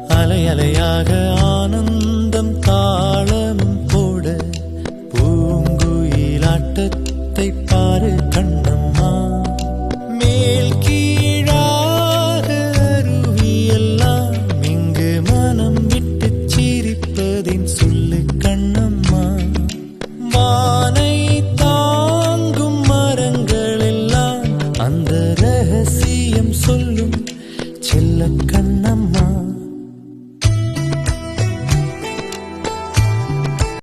அலை அலையாக ஆனந்தம் தாளமும் போட பூங்குயிலாட்டத்தை பாரு கண்ணம்மா. மேல் கீழாக அருவியெல்லாம் இங்கு மனம் விட்டு சிரிப்பதின் சொல்லு கண்ணம்மா. வானை தாங்கும் மரங்கள் எல்லாம் அந்த ரகசியம் சொல்லும் செல்ல கண்